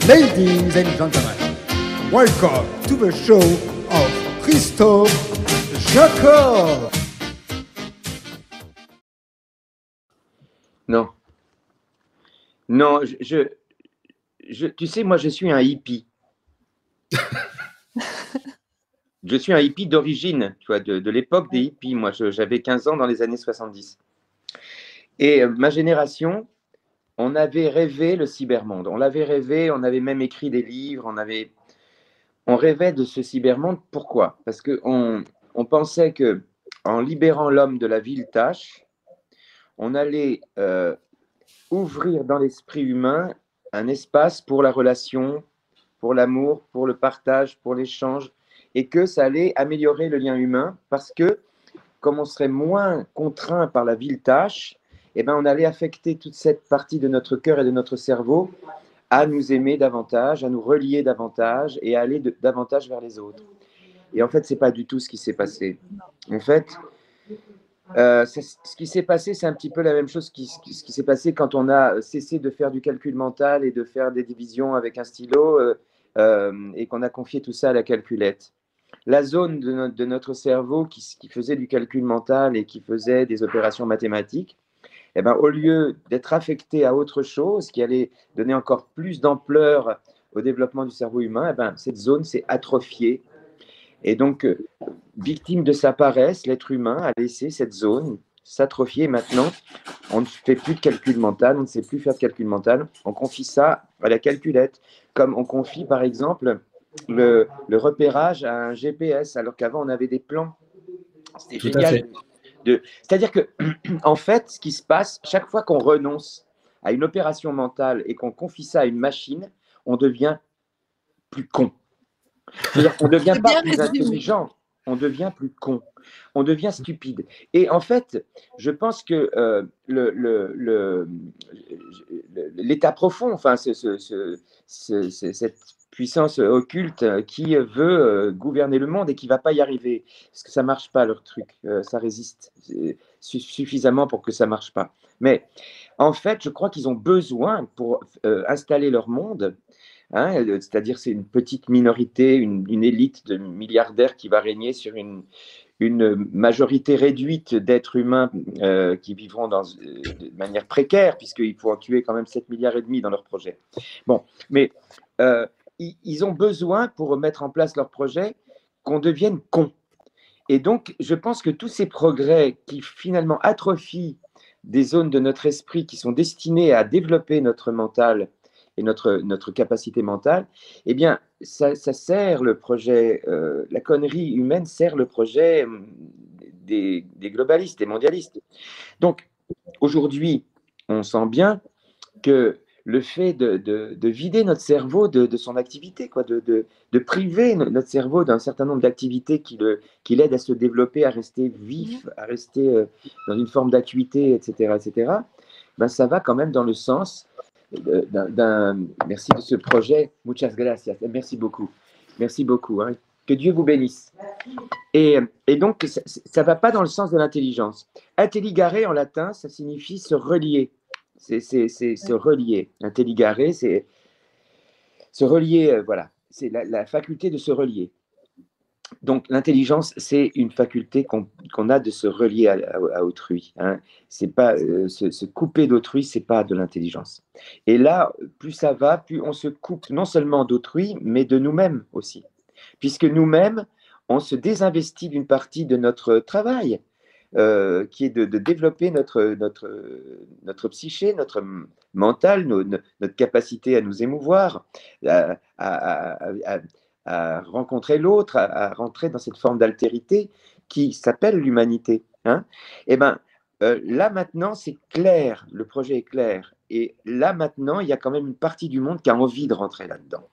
Ladies and gentlemen, welcome to the show of Christophe Jacob. Non. Non, tu sais, moi, je suis un hippie. Je suis un hippie d'origine, tu vois, de l'époque des hippies. Moi, j'avais 15 ans dans les années 70. Et ma génération, on avait rêvé le cybermonde. On l'avait rêvé, on avait même écrit des livres, on rêvait de ce cybermonde. Pourquoi? Parce qu'on pensait que en libérant l'homme de la ville tâche, on allait ouvrir dans l'esprit humain un espace pour la relation, pour l'amour, pour le partage, pour l'échange, et que ça allait améliorer le lien humain parce que, comme on serait moins contraint par la ville tâche, eh ben, on allait affecter toute cette partie de notre cœur et de notre cerveau à nous aimer davantage, à nous relier davantage et à aller davantage vers les autres. Et en fait, ce n'est pas du tout ce qui s'est passé. En fait, ce qui s'est passé, c'est un petit peu la même chose ce qui s'est passé quand on a cessé de faire du calcul mental et de faire des divisions avec un stylo et qu'on a confié tout ça à la calculette. La zone de notre cerveau qui faisait du calcul mental et qui faisait des opérations mathématiques, eh ben, au lieu d'être affectée à autre chose qui allait donner encore plus d'ampleur au développement du cerveau humain, eh ben, cette zone s'est atrophiée. Et donc, victime de sa paresse, l'être humain a laissé cette zone s'atrophier. Maintenant, on ne fait plus de calcul mental, on ne sait plus faire de calcul mental. On confie ça à la calculette, comme on confie, par exemple, le repérage à un GPS, alors qu'avant, on avait des plans. C'était génial. C'est-à-dire que, en fait, ce qui se passe, chaque fois qu'on renonce à une opération mentale et qu'on confie ça à une machine, on devient plus con. C'est-à-dire qu'on ne devient pas plus intelligent, on devient plus con, on devient stupide. Et en fait, je pense que l'état profond, enfin, cette puissance occulte qui veut gouverner le monde et qui ne va pas y arriver, parce que ça ne marche pas leur truc, ça résiste suffisamment pour que ça ne marche pas. Mais en fait, je crois qu'ils ont besoin pour installer leur monde. C'est-à-dire c'est une petite minorité, une élite de milliardaires qui va régner sur une majorité réduite d'êtres humains qui vivront de manière précaire, puisqu'il faut en tuer quand même 7,5 milliards dans leur projet. Bon, mais ils ont besoin, pour mettre en place leur projet, qu'on devienne con. Et donc, je pense que tous ces progrès qui finalement atrophient des zones de notre esprit qui sont destinées à développer notre mental et notre capacité mentale, eh bien, ça sert le projet, la connerie humaine sert le projet des globalistes, des mondialistes. Donc, aujourd'hui, on sent bien que le fait de vider notre cerveau de son activité, quoi, de priver notre cerveau d'un certain nombre d'activités qui l'aident à se développer, à rester vif, à rester dans une forme d'acuité, etc., ben, ça va quand même dans le sens merci de ce projet. Muchas gracias. Merci beaucoup. Merci beaucoup. Hein. Que Dieu vous bénisse. Et donc, ça ne va pas dans le sens de l'intelligence. Intelligare en latin, ça signifie se relier. C'est se relier. Intelligare, c'est se relier, voilà. C'est la faculté de se relier. Donc, l'intelligence, c'est une faculté qu'on a de se relier à autrui. Hein. C'est pas se couper d'autrui, c'est pas de l'intelligence. Et là, plus ça va, plus on se coupe non seulement d'autrui, mais de nous-mêmes aussi, puisque nous-mêmes, on se désinvestit d'une partie de notre travail, qui est de développer notre psyché, notre mental, notre capacité à nous émouvoir, à rencontrer l'autre, à rentrer dans cette forme d'altérité qui s'appelle l'humanité. Hein. Et ben, là maintenant, c'est clair, le projet est clair. Et là maintenant, il y a quand même une partie du monde qui a envie de rentrer là-dedans.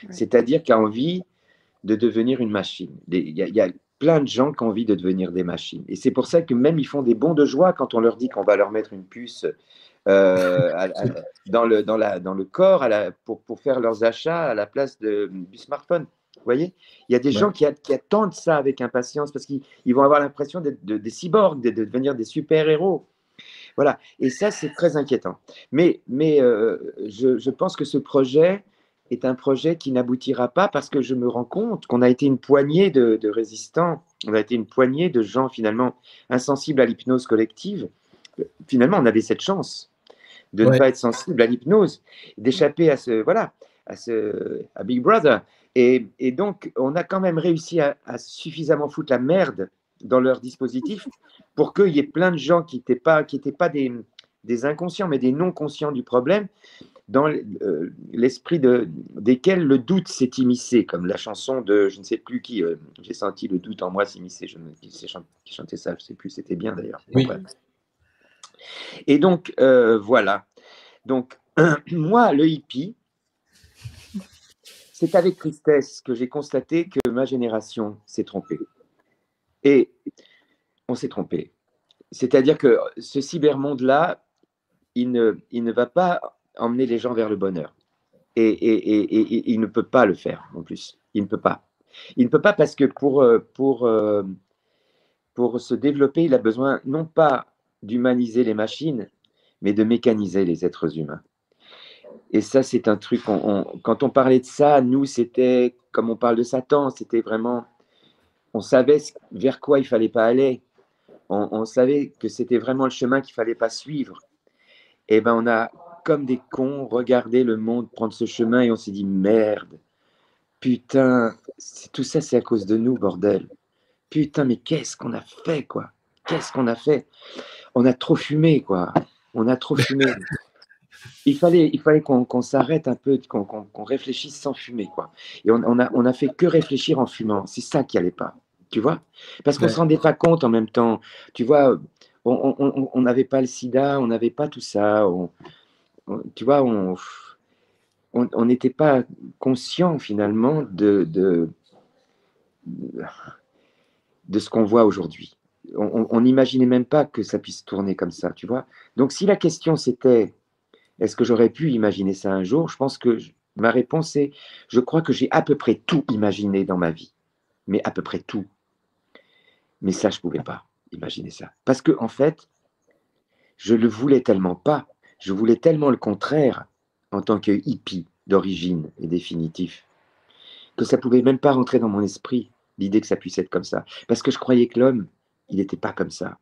Ouais. C'est-à-dire qui a envie de devenir une machine. Il y a plein de gens qui ont envie de devenir des machines. Et c'est pour ça que même ils font des bonds de joie quand on leur dit qu'on va leur mettre une puce dans le corps pour faire leurs achats à la place du smartphone. Vous voyez, il y a des gens qui attendent ça avec impatience parce qu'ils vont avoir l'impression d'être des cyborgs, de devenir des super-héros. Voilà, et ça, c'est très inquiétant. Mais je pense que ce projet est un projet qui n'aboutira pas parce que je me rends compte qu'on a été une poignée de résistants, on a été une poignée de gens finalement insensibles à l'hypnose collective. Finalement, on avait cette chance de ne Ouais. pas être sensible à l'hypnose, d'échapper à ce, voilà, à Big Brother. Et donc, on a quand même réussi à suffisamment foutre la merde dans leur dispositif pour qu'il y ait plein de gens qui n'étaient pas des inconscients, mais des non-conscients du problème, dans l'esprit desquels le doute s'est immiscé, comme la chanson de je ne sais plus qui, j'ai senti le doute en moi s'immiscer, qui chantait ça, je ne sais plus, c'était bien d'ailleurs. Bon, Oui. bref. Et donc, voilà. Donc, moi, le hippie, c'est avec tristesse que j'ai constaté que ma génération s'est trompée. Et on s'est trompé. C'est-à-dire que ce cybermonde-là, il ne va pas emmener les gens vers le bonheur. Et il ne peut pas le faire, en plus. Il ne peut pas. Il ne peut pas parce que pour se développer, il a besoin non pas d'humaniser les machines, mais de mécaniser les êtres humains. Et ça, c'est un truc, quand on parlait de ça, nous, c'était, comme on parle de Satan, c'était vraiment, on savait vers quoi il ne fallait pas aller. On savait que c'était vraiment le chemin qu'il ne fallait pas suivre. Et ben, on a, comme des cons, regardé le monde prendre ce chemin et on s'est dit, merde, putain, tout ça, c'est à cause de nous, bordel. Putain, mais qu'est-ce qu'on a fait, quoi? Qu'est-ce qu'on a fait? On a trop fumé, quoi. On a trop fumé. Il fallait qu'on s'arrête un peu, qu'on réfléchisse sans fumer, quoi. Et on a fait que réfléchir en fumant. C'est ça qui allait pas, tu vois? Parce qu'on ne se rendait pas compte en même temps. Tu vois, on n'avait pas le sida, on n'avait pas tout ça. Tu vois, on n'était pas conscient finalement de ce qu'on voit aujourd'hui. On n'imaginait même pas que ça puisse tourner comme ça, tu vois? Donc si la question c'était est-ce que j'aurais pu imaginer ça un jour? Je pense que ma réponse est, je crois que j'ai à peu près tout imaginé dans ma vie, mais à peu près tout. Mais ça, je ne pouvais pas imaginer ça. Parce que, en fait, je ne le voulais tellement pas, je voulais tellement le contraire en tant que hippie d'origine et définitif, que ça ne pouvait même pas rentrer dans mon esprit, l'idée que ça puisse être comme ça. Parce que je croyais que l'homme, il n'était pas comme ça.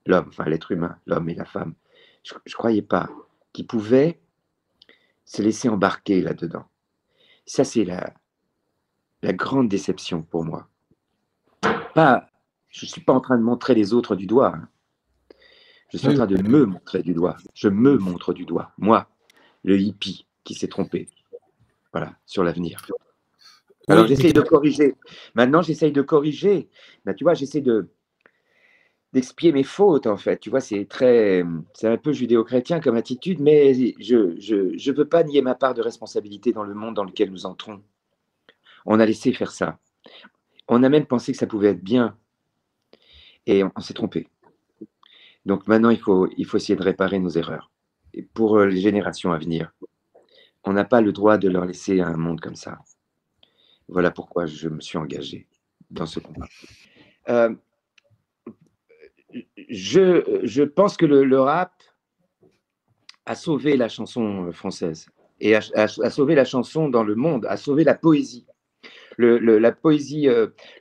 L'homme, enfin l'être humain, l'homme et la femme. Je ne croyais pas qu'il pouvait se laisser embarquer là-dedans. Ça, c'est la grande déception pour moi. Je ne suis pas en train de montrer les autres du doigt. Hein. Je suis en train de me montrer du doigt. Je me montre du doigt. Moi, le hippie qui s'est trompé. Voilà, sur l'avenir. Alors, j'essaye de corriger. Maintenant, j'essaye de corriger. Ben, tu vois, j'essaie d'expier mes fautes, en fait. Tu vois, c'est un peu judéo-chrétien comme attitude, mais je veux pas nier ma part de responsabilité dans le monde dans lequel nous entrons. On a laissé faire ça. On a même pensé que ça pouvait être bien. Et on s'est trompé. Donc maintenant, il faut essayer de réparer nos erreurs. Et pour les générations à venir, on n'a pas le droit de leur laisser un monde comme ça. Voilà pourquoi je me suis engagé dans ce combat. Je pense que le rap a sauvé la chanson française et a sauvé la chanson dans le monde, a sauvé la poésie. La poésie,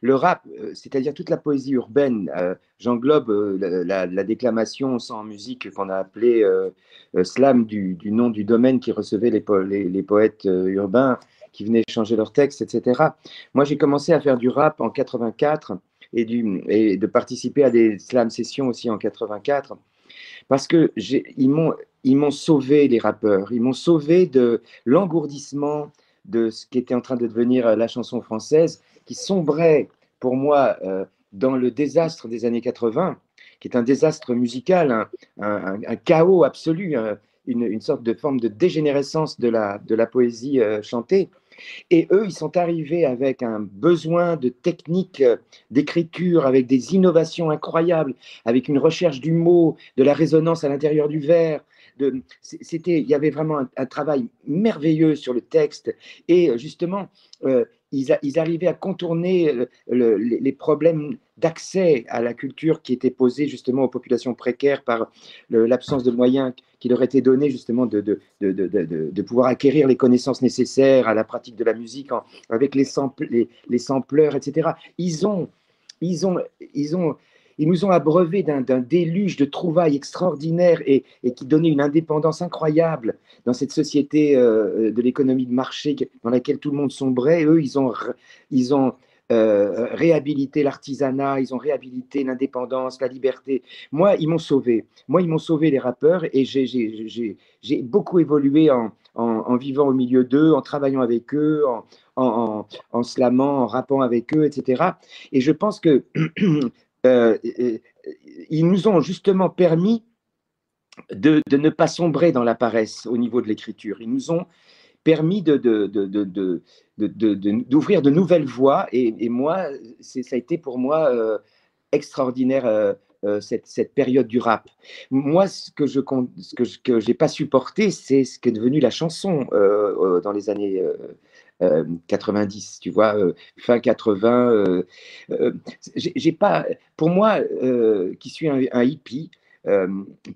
le rap, c'est-à-dire toute la poésie urbaine, j'englobe la déclamation sans musique qu'on a appelée slam du nom du domaine qui recevait les poètes urbains qui venaient changer leurs textes, etc. Moi, j'ai commencé à faire du rap en 84 et de participer à des slam sessions aussi en 84 parce que ils m'ont sauvé, les rappeurs, ils m'ont sauvé de l'engourdissement de ce qui était en train de devenir la chanson française, qui sombrait pour moi dans le désastre des années 80, qui est un désastre musical, un chaos absolu, une sorte de forme de dégénérescence de la poésie chantée. Et eux, ils sont arrivés avec un besoin de technique d'écriture, avec des innovations incroyables, avec une recherche du mot, de la résonance à l'intérieur du vers. Il y avait vraiment un travail merveilleux sur le texte. Et justement, ils arrivaient à contourner les problèmes d'accès à la culture qui était posée justement aux populations précaires par l'absence de moyens qui leur étaient donnés justement de pouvoir acquérir les connaissances nécessaires à la pratique de la musique avec les sampleurs, etc. Ils ont, ils ont, ils ont, ils nous ont abreuvés d'un déluge de trouvailles extraordinaires et qui donnait une indépendance incroyable dans cette société de l'économie de marché dans laquelle tout le monde sombrait. Eux, ils ont réhabilité l'artisanat, ils ont réhabilité l'indépendance, la liberté. Moi, ils m'ont sauvé. Moi, ils m'ont sauvé les rappeurs et j'ai beaucoup évolué en vivant au milieu d'eux, en travaillant avec eux, en slamant, en rappant avec eux, etc. Et je pense que ils nous ont justement permis de ne pas sombrer dans la paresse au niveau de l'écriture. Ils nous ont permis d'ouvrir de nouvelles voies. Et moi, ça a été pour moi extraordinaire cette période du rap. Moi, ce que j'ai pas supporté, c'est ce qu'est devenu la chanson dans les années 90, tu vois, fin 80. J'ai pas, pour moi, qui suis un hippie,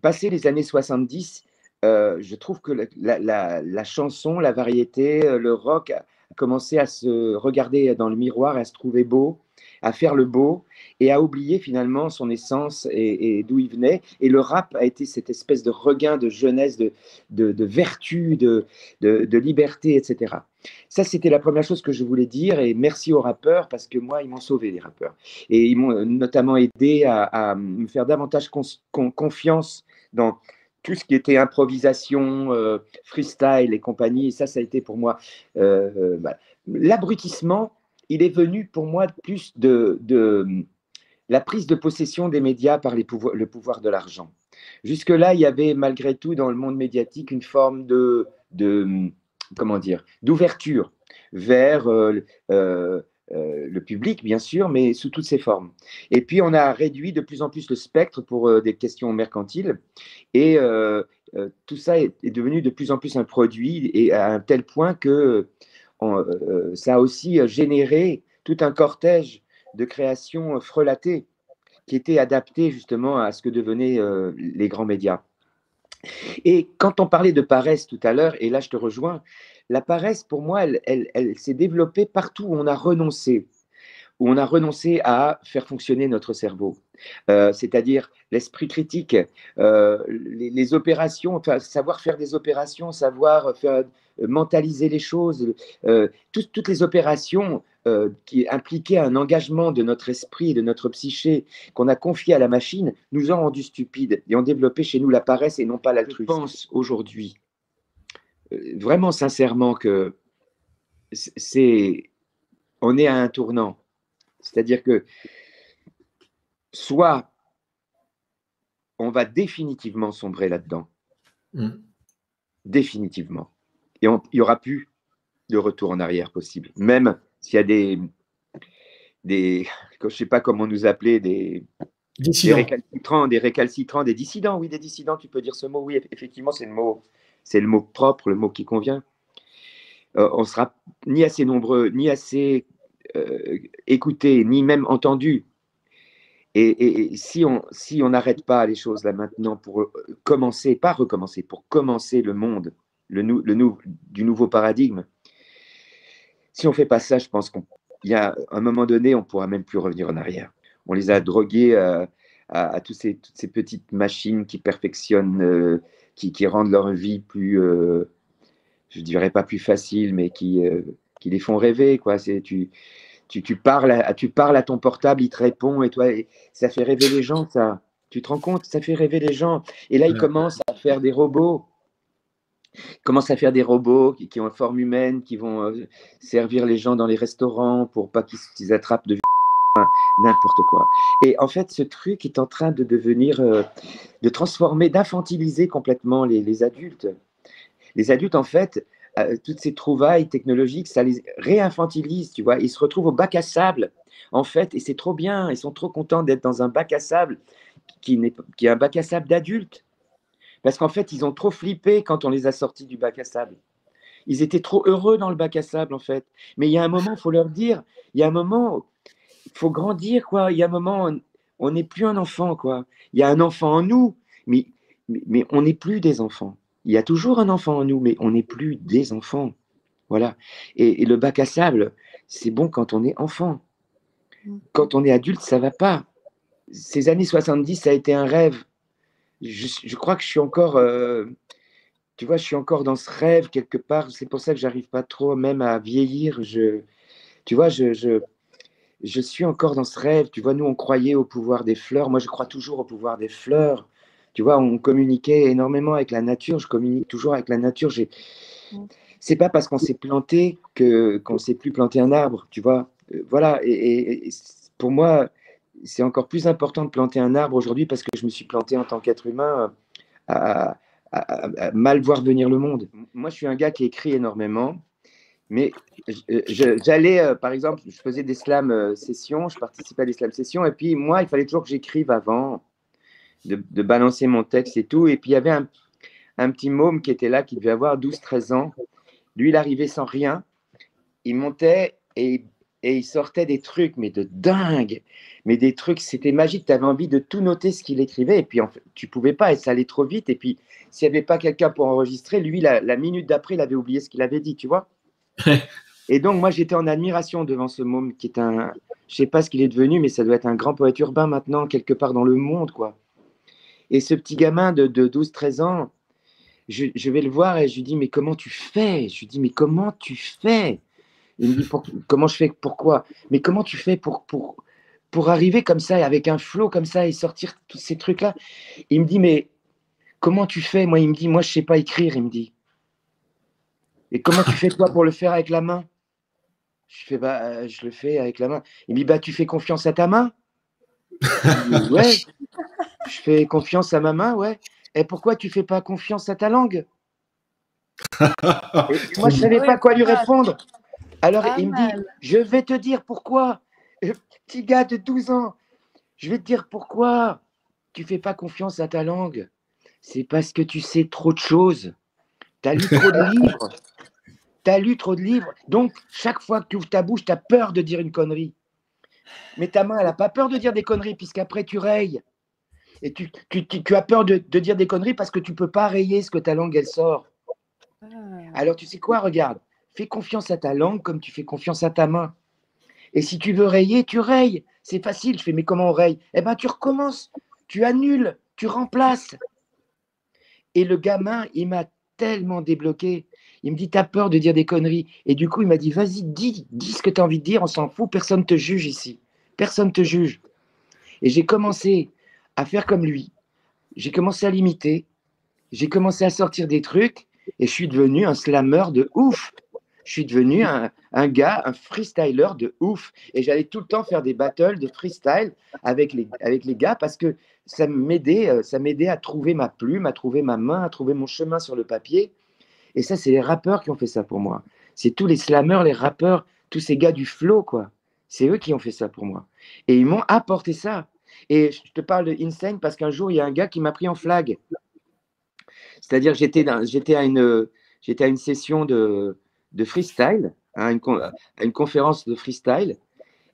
passé les années 70, je trouve que la chanson, la variété, le rock a commencé à se regarder dans le miroir, à se trouver beau, à faire le beau et à oublier finalement son essence et d'où il venait. Et le rap a été cette espèce de regain de jeunesse, de vertu, de liberté, etc. Ça, c'était la première chose que je voulais dire. Et merci aux rappeurs parce que moi, ils m'ont sauvé, les rappeurs. Et ils m'ont notamment aidé à me faire davantage confiance dans tout ce qui était improvisation, freestyle et compagnie. Et ça a été pour moi l'abrutissement. Il est venu pour moi plus de la prise de possession des médias par le pouvoir de l'argent. Jusque-là, il y avait malgré tout dans le monde médiatique une forme comment dire, d'ouverture vers le public, bien sûr, mais sous toutes ses formes. Et puis, on a réduit de plus en plus le spectre pour des questions mercantiles. Et tout ça est devenu de plus en plus un produit, et à un tel point que ça a aussi généré tout un cortège de créations frelatées qui étaient adaptées justement à ce que devenaient les grands médias. Et quand on parlait de paresse tout à l'heure, et là je te rejoins, la paresse pour moi, elle s'est développée partout où on a renoncé à faire fonctionner notre cerveau, c'est-à-dire l'esprit critique, les opérations, enfin, savoir faire des opérations, savoir mentaliser les choses, toutes les opérations qui impliquaient un engagement de notre esprit et de notre psyché qu'on a confié à la machine, nous ont rendus stupides et ont développé chez nous la paresse et non pas l'altruisme. Je pense aujourd'hui, vraiment sincèrement, que on est à un tournant. C'est-à-dire que soit on va définitivement sombrer là-dedans, définitivement, et il n'y aura plus de retour en arrière possible, même s'il y a je ne sais pas comment nous appeler, des récalcitrants, des dissidents, oui, des dissidents, tu peux dire ce mot, oui, effectivement, c'est le mot propre, le mot qui convient. On ne sera ni assez nombreux, ni assez écoutés, ni même entendus. Et si on n'arrête pas les choses là maintenant pour commencer, pas recommencer, pour commencer le monde du nouveau paradigme, si on ne fait pas ça, je pense qu'il y a un moment donné, on ne pourra même plus revenir en arrière. On les a drogués à toutes ces petites machines qui perfectionnent, qui rendent leur vie plus, je ne dirais pas plus facile, mais qui les font rêver, quoi. Tu parles à ton portable, il te répond, et toi, ça fait rêver les gens, ça. Tu te rends compte, ça fait rêver les gens. Et là, ils commencent à faire des robots. Ils commencent à faire des robots qui ont une forme humaine, qui vont servir les gens dans les restaurants pour pas qu'ils attrapent de n'importe quoi. Et en fait, ce truc est en train de devenir, de transformer, d'infantiliser complètement les adultes. Les adultes, en fait, toutes ces trouvailles technologiques, ça les réinfantilise, tu vois. Ils se retrouvent au bac à sable, en fait, et c'est trop bien. Ils sont trop contents d'être dans un bac à sable qui est un bac à sable d'adultes. Parce qu'en fait, ils ont trop flippé quand on les a sortis du bac à sable. Ils étaient trop heureux dans le bac à sable, en fait. Mais il y a un moment, il faut leur dire, il y a un moment, faut grandir, quoi. Il y a un moment, on n'est plus un enfant, quoi. Il y a un enfant en nous, mais, mais on n'est plus des enfants. Il y a toujours un enfant en nous, mais on n'est plus des enfants. Voilà. Et le bac à sable, c'est bon quand on est enfant. Quand on est adulte, ça va pas. Ces années 70, ça a été un rêve. Je crois que je suis encore, tu vois, je suis encore dans ce rêve quelque part. C'est pour ça que j'arrive pas trop même à vieillir. Tu vois, je suis encore dans ce rêve. Tu vois, nous, on croyait au pouvoir des fleurs. Moi, je crois toujours au pouvoir des fleurs. Tu vois, on communiquait énormément avec la nature. Je communique toujours avec la nature. C'est pas parce qu'on s'est planté qu'on ne sait plus planter un arbre. Tu vois, voilà. Et pour moi, c'est encore plus important de planter un arbre aujourd'hui parce que je me suis planté en tant qu'être humain à, à mal voir venir le monde. Moi, je suis un gars qui écrit énormément. Mais j'allais, par exemple, je faisais des slam sessions, je participais à des slam sessions, et puis moi, il fallait toujours que j'écrive avant, de balancer mon texte et tout. Et puis il y avait un petit môme qui était là, qui devait avoir 12 13 ans. Lui, il arrivait sans rien, il montait et il sortait des trucs, mais de dingue. Mais des trucs, c'était magique. Tu avais envie de tout noter ce qu'il écrivait, et puis en fait, tu pouvais pas, et ça allait trop vite. Et puis, s'il n'y avait pas quelqu'un pour enregistrer, lui, la minute d'après, il avait oublié ce qu'il avait dit, tu vois. Et donc, moi, j'étais en admiration devant ce môme qui est un. Je sais pas ce qu'il est devenu, mais ça doit être un grand poète urbain maintenant, quelque part dans le monde, quoi. Et ce petit gamin de 12 13 ans, je vais le voir et je lui dis, mais comment tu fais? Je lui dis, mais comment tu fais? Il me dit, comment je fais? Pourquoi? Mais comment tu fais pour arriver comme ça, avec un flow comme ça et sortir tous ces trucs-là? Il me dit, mais comment tu fais? Moi, il me dit, moi, je sais pas écrire, il me dit. Et comment tu fais, toi, pour le faire avec la main? Je fais, bah, je le fais avec la main. Il me dit, bah, tu fais confiance à ta main? Ouais, je fais confiance à ma main, ouais. Et pourquoi tu fais pas confiance à ta langue? Et moi, je savais pas quoi lui répondre. Alors, il me dit, je vais te dire pourquoi. Petit gars de 12 ans, je vais te dire pourquoi tu fais pas confiance à ta langue. C'est parce que tu sais trop de choses. Tu as lu trop de livres. Tu as lu trop de livres. Donc, chaque fois que tu ouvres ta bouche, tu as peur de dire une connerie. Mais ta main, elle n'a pas peur de dire des conneries, puisqu'après, tu rayes. Et tu as peur de dire des conneries parce que tu ne peux pas rayer ce que ta langue, elle sort. Alors, tu sais quoi, regarde. Fais confiance à ta langue comme tu fais confiance à ta main. Et si tu veux rayer, tu rayes. C'est facile. Je fais, mais comment on raye? Eh bien, tu recommences. Tu annules. Tu remplaces. Et le gamin, il m'a tellement débloqué. Il me dit, t'as peur de dire des conneries. Et du coup, il m'a dit, vas-y, dis ce que tu as envie de dire, on s'en fout, personne ne te juge ici. Personne ne te juge. Et j'ai commencé à faire comme lui. J'ai commencé à l'imiter. J'ai commencé à sortir des trucs. Et je suis devenu un slammer de ouf. Je suis devenu un gars, un freestyler de ouf. Et j'allais tout le temps faire des battles de freestyle avec les gars parce que ça m'aidait à trouver ma plume, à trouver ma main, à trouver mon chemin sur le papier. Et ça, c'est les rappeurs qui ont fait ça pour moi. C'est tous les slammers, les rappeurs, tous ces gars du flow, quoi. C'est eux qui ont fait ça pour moi. Et ils m'ont apporté ça. Et je te parle de Insane parce qu'un jour, il y a un gars qui m'a pris en flag. C'est-à-dire que j'étais à une session de freestyle, à une conférence de freestyle,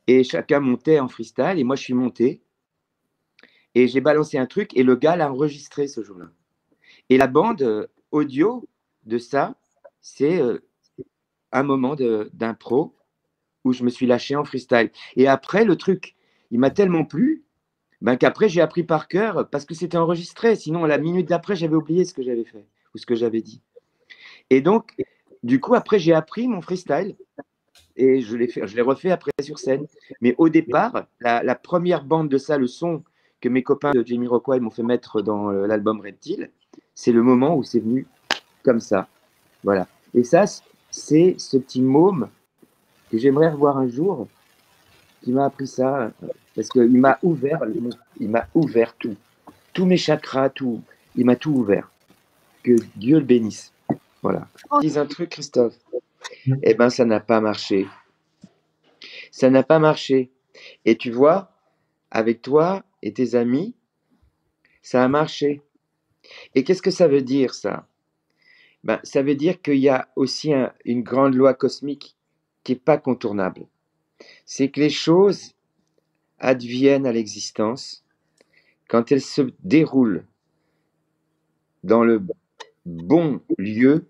et chacun montait en freestyle, et moi je suis monté, et j'ai balancé un truc, et le gars l'a enregistré ce jour-là. Et la bande audio de ça, c'est un moment d'impro où je me suis lâché en freestyle. Et après, le truc, il m'a tellement plu ben, qu'après, j'ai appris par cœur parce que c'était enregistré. Sinon, la minute d'après, j'avais oublié ce que j'avais fait ou ce que j'avais dit. Et donc, du coup, après, j'ai appris mon freestyle et je l'ai refait après sur scène. Mais au départ, la première bande de ça, le son que mes copains de Jamiroquai m'ont fait mettre dans l'album Reptile, c'est le moment où c'est venu comme ça. Voilà. Et ça, c'est ce petit môme que j'aimerais revoir un jour qui m'a appris ça parce qu'il m'a ouvert tout. Tous mes chakras, tout. Il m'a tout ouvert. Que Dieu le bénisse. Voilà. Dis un truc, Christophe. Eh bien, ça n'a pas marché. Ça n'a pas marché. Et tu vois, avec toi et tes amis, ça a marché. Et qu'est-ce que ça veut dire, ça? Ben, ça veut dire qu'il y a aussi une grande loi cosmique qui n'est pas contournable. C'est que les choses, adviennent à l'existence quand elles se déroulent dans le bon lieu,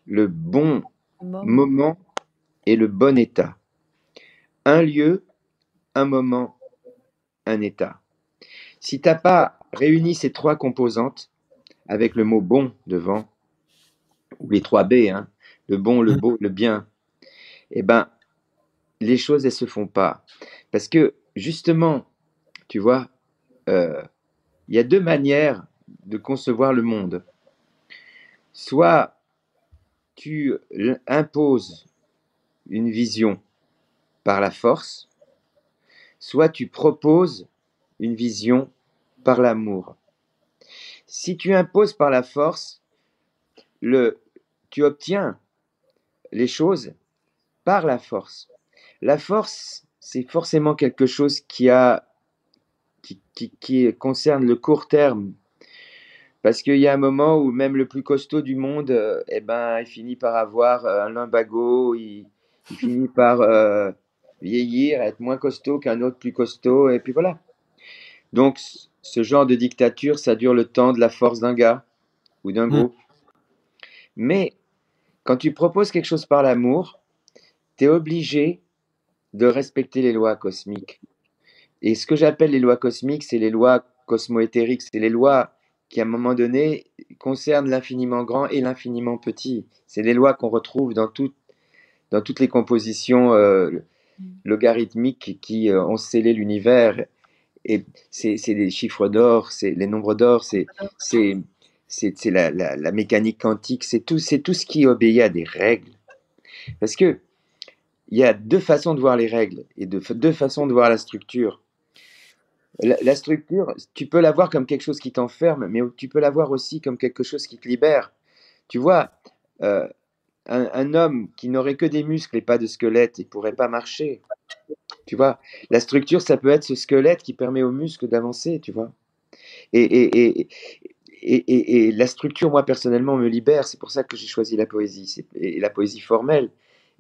le bon moment et le bon état. Un lieu, un moment, un état. Si tu n'as pas réuni ces trois composantes, avec le mot bon devant, ou les trois B, hein, le bon, le beau, le bien, eh ben, les choses, elles se font pas. Parce que, justement, tu vois, y a deux manières de concevoir le monde. Soit tu imposes une vision par la force, soit tu proposes une vision par l'amour. Si tu imposes par la force, tu obtiens les choses par la force. La force, c'est forcément quelque chose qui concerne le court terme. Parce qu'il y a un moment où même le plus costaud du monde, eh ben, il finit par avoir un lumbago, il finit par vieillir, être moins costaud qu'un autre plus costaud, et puis voilà. Donc, ce genre de dictature, ça dure le temps de la force d'un gars ou d'un groupe. Mais quand tu proposes quelque chose par l'amour, tu es obligé de respecter les lois cosmiques. Et ce que j'appelle les lois cosmiques, c'est les lois cosmo-éthériques, c'est les lois qui, à un moment donné, concernent l'infiniment grand et l'infiniment petit. C'est les lois qu'on retrouve dans toutes les compositions logarithmiques qui ont scellé l'univers. Et c'est les chiffres d'or, c'est les nombres d'or, c'est la mécanique quantique, c'est tout ce qui obéit à des règles. Parce que il y a deux façons de voir les règles et deux façons de voir la structure. La structure, tu peux la voir comme quelque chose qui t'enferme, mais tu peux la voir aussi comme quelque chose qui te libère. Tu vois, un homme qui n'aurait que des muscles et pas de squelette, il ne pourrait pas marcher. Tu vois, la structure, ça peut être ce squelette qui permet aux muscles d'avancer, tu vois. Et la structure, moi, personnellement, me libère. C'est pour ça que j'ai choisi la poésie, et la poésie formelle.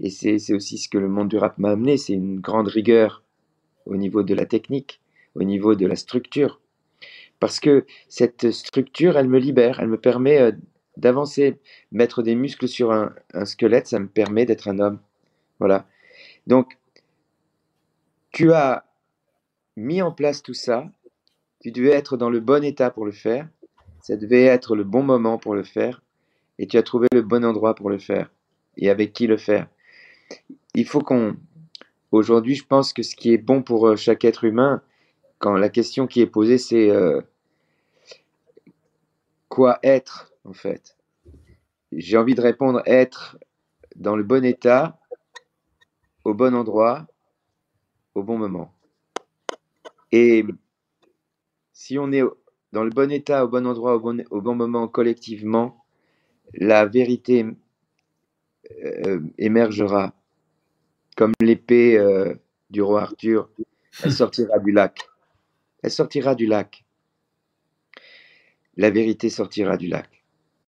Et c'est aussi ce que le monde du rap m'a amené, c'est une grande rigueur au niveau de la technique, au niveau de la structure. Parce que cette structure, elle me libère, elle me permet d'avancer. Mettre des muscles sur un squelette, ça me permet d'être un homme. Voilà. Donc, tu as mis en place tout ça, tu devais être dans le bon état pour le faire, ça devait être le bon moment pour le faire, et tu as trouvé le bon endroit pour le faire, et avec qui le faire. Il faut aujourd'hui, je pense que ce qui est bon pour chaque être humain, quand la question qui est posée, c'est quoi être, en fait. J'ai envie de répondre être dans le bon état, au bon endroit, au bon moment. Et si on est dans le bon état, au bon endroit, au bon moment, collectivement, la vérité émergera comme l'épée du roi Arthur. Elle sortira du lac. Elle sortira du lac. La vérité sortira du lac.